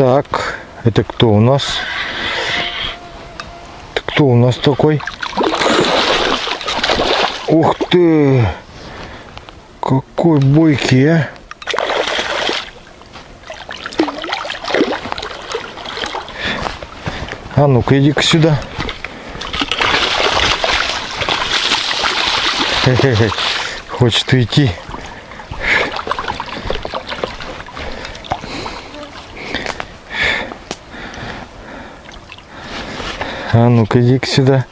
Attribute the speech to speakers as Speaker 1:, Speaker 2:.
Speaker 1: Так, это кто у нас? Это кто у нас такой? Ух ты! Какой бойкий, а! А ну-ка, иди-ка сюда. Хе-хе-хе. Хочет уйти. А ну-ка, иди-ка сюда.